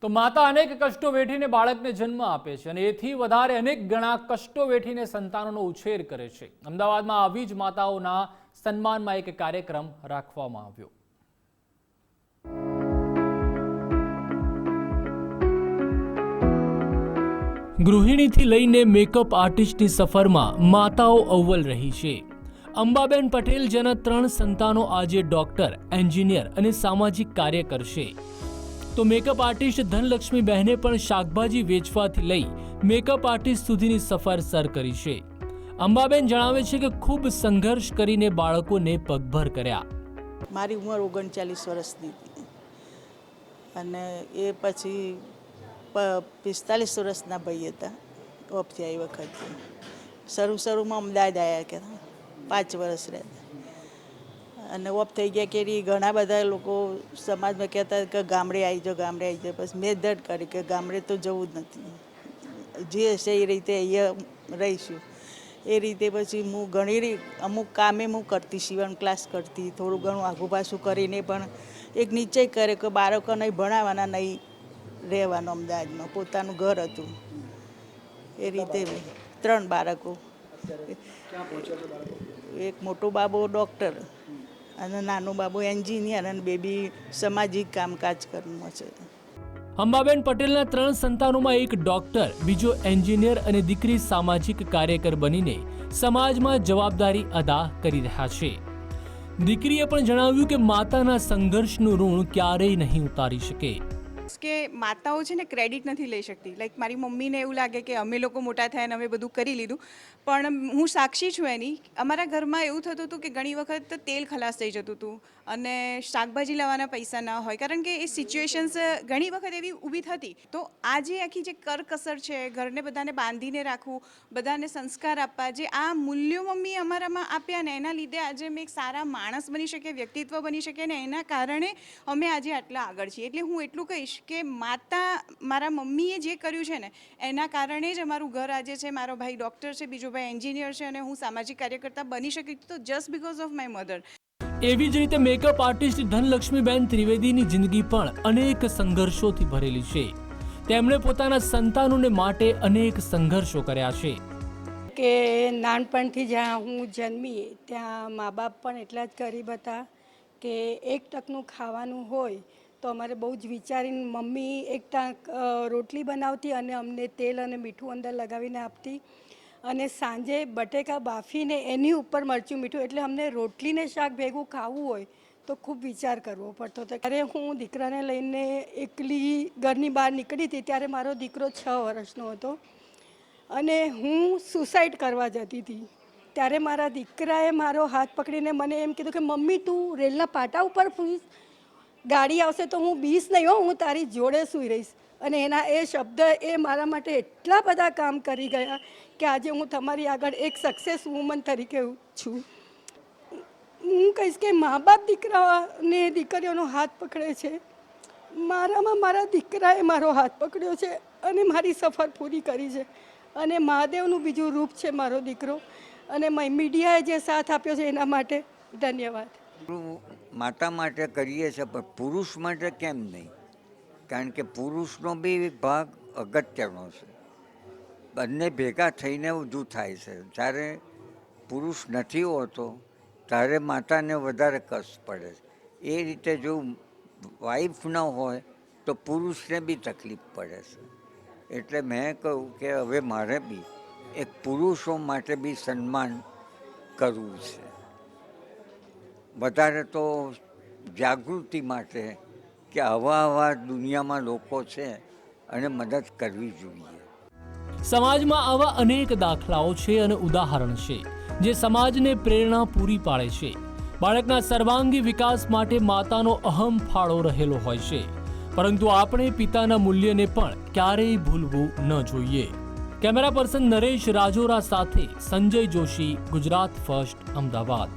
તો માતા અનેક કષ્ટો વેઠીને બાળકને જન્મ આપે છે અને એથી વધારે અનેક ગણા કષ્ટો વેઠીને સંતાનોનો ઉછેર કરે છે. અમદાવાદમાં આવી જ માતાઓના સન્માનમાં એક કાર્યક્રમ રાખવામાં આવ્યો. ગૃહિણીથી લઈને મેકઅપ આર્ટિસ્ટની સફરમાં માતાઓ અવ્વલ રહી છે. અંબાબેન પટેલ જેના 3 સંતાનો આજે ડોક્ટર, એન્જિનિયર અને સામાજિક કાર્યકર છે, તો મેકઅપ આર્ટિસ્ટ ધનલક્ષ્મી બહેને પણ શાકભાજી વેચવાથી લઈ મેકઅપ આર્ટિસ્ટ સુધીની સફર સર કરી છે. અંબાબેન જણાવે છે કે ખૂબ સંઘર્ષ કરીને બાળકોને પગભર કર્યા. મારી ઉંમર 39 વર્ષની હતી અને એ પછી 45 વર્ષના ભાઈ હતા. ઓફ થયા એ વખતે શરૂમાં અમદાવાદ આવ્યા કે 5 વર્ષ રહ્યા અને ઓફ થઈ ગયા કે ઘણા બધા લોકો સમાજમાં કહેતા કે ગામડે આવી જાઓ. પછી મેં ધડ કરી કે ગામડે તો જવું જ નથી, જે હશે એ રીતે અહીંયા રહીશું. એ રીતે પછી હું અમુક કામે હું કરતી, સીવણ ક્લાસ કરતી, થોડું ઘણું આઘું પાછું કરીને પણ એક નિશ્ચય કર્યો કે બાળકો નહીં ભણાવવાના, નહીં રહેવાનું. અમદાવાદમાં પોતાનું ઘર હતું. એ રીતે 3 બાળકો, એક મોટો બાબો ડૉક્ટર અને નાનો બાબો એન્જિનિયર અને બેબી સામાજિક કામકાજ કરવાનો છે. અંબાબેન પટેલના 3 સંતાનોમાં એક ડોક્ટર, બીજો એન્જિનિયર અને દીકરી સામાજિક કાર્યકર બનીને સમાજમાં જવાબદારી અદા કરી રહ્યા છે. દીકરીએ પણ જણાવ્યું કે માતાના સંઘર્ષનું ઋણ ક્યારેય નહીં ઉતારી શકે. કે માતાઓ છે ને ક્રેડિટ નથી લઈ શકતી. લાઈક મારી મમ્મીને એવું લાગે કે અમે લોકો મોટા થયા અને અમે બધું કરી લીધું, પણ હું સાક્ષી છું એની. અમારા ઘરમાં એવું થતું હતું કે ઘણી વખત તેલ ખલાસ થઈ જતું હતું અને શાકભાજી લાવવાના પૈસા ના હોય, કારણ કે એ સિચ્યુએશન્સ ઘણી વખત એવી ઊભી થતી. તો આ જે આખી જે કરકસર છે, ઘરને બધાને બાંધીને રાખવું, બધાને સંસ્કાર આપવા, જે આ મૂલ્યો મમ્મી અમારામાં આપ્યા ને એના લીધે આજે અમે એક સારા માણસ બની શકીએ, વ્યક્તિત્વ બની શકીએ ને એના કારણે અમે આજે આટલા આગળ છીએ. એટલે હું એટલું કહીશ કે માતા, મારા મમ્મીએ જે કર્યું છે ને એના કારણે જ અમારું ઘર આજે છે. મારો ભાઈ ડૉક્ટર છે, બીજો ભાઈ એન્જિનિયર છે અને હું સામાજિક કાર્યકર્તા બની શકી, તો just because of my mother. એવી જ રીતે મેકઅપ આર્ટિસ્ટ ધનલક્ષ્મીબેન ત્રિવેદીની જિંદગી પણ અનેક સંઘર્ષોથી ભરેલી છે. તેમણે પોતાના સંતાનોને માટે અનેક સંઘર્ષો કર્યા છે. કે નાનપણથી જ્યાં હું જન્મી ત્યાં મા બાપ પણ એટલા જ ગરીબ હતા કે 1 ટકનું ખાવાનું હોય તો અમારે બહુ જ વિચારીને મમ્મી એક ટાંક રોટલી બનાવતી અને અમને તેલ અને મીઠું અંદર લગાવીને આપતી, અને સાંજે બટેકા બાફીને એની ઉપર મરચું મીઠું, એટલે અમને રોટલીને શાક ભેગું ખાવું હોય તો ખૂબ વિચાર કરવો પડતો હતો. ત્યારે હું દીકરાને લઈને એકલી ઘરની બહાર નીકળી હતી ત્યારે મારો દીકરો 6 વર્ષનો હતો અને હું સુસાઇડ કરવા જતી હતી. ત્યારે મારા દીકરાએ મારો હાથ પકડીને મને એમ કીધું કે મમ્મી તું રેલના પાટા ઉપર ફૂઈશ, ગાડી આવશે તો હું બીસ નહીં હો, હું તારી જોડે સૂઈ રહીશ. અને એના એ શબ્દ એ મારા માટે એટલા બધા કામ કરી ગયા કે આજે હું તમારી આગળ એક સક્સેસ વુમન તરીકે છું. હું કહીશ કે મા બાપ દીકરાને દીકરીઓનો હાથ પકડે છે. મારામાં મારા દીકરાએ મારો હાથ પકડ્યો છે અને મારી સફર પૂરી કરી છે. અને મહાદેવનું બીજું રૂપ છે મારો દીકરો, અને મીડિયાએ જે સાથ આપ્યો છે એના માટે ધન્યવાદ. માતા માટે કરીએ છીએ પણ પુરુષ માટે કેમ નહીં? કારણ કે પુરુષનો બી ભાગ અગત્યનો છે. બંને ભેગા થઈને ઊંધું થાય છે. જ્યારે પુરુષ નથી હોતો ત્યારે માતાને વધારે કષ્ટ પડે છે. એ રીતે જો વાઈફ ન હોય તો પુરુષને બી તકલીફ પડે છે. એટલે મેં કહ્યું કે હવે મારે બી એક પુરુષો માટે બી સન્માન કરવું છે. વધારે તો જાગૃતિ માટે કે આવા દુનિયામાં લોકો છે અને મદદ કરવી જોઈએ. સમાજમાં આવા અનેક દાખલાઓ છે અને ઉદાહરણ છે જે સમાજને પ્રેરણા પૂરી પાડે છે. બાળકના સર્વાંગી વિકાસ માટે માતાનો અહમ ફાળો રહેલો હોય છે, પરંતુ આપણે પિતાના મૂલ્યને પણ ક્યારેય ભૂલવું ન જોઈએ. કેમેરા પર્સન નરેશ રાજોરા સાથે સંજય જોશી, ગુજરાત ફર્સ્ટ, અમદાવાદ.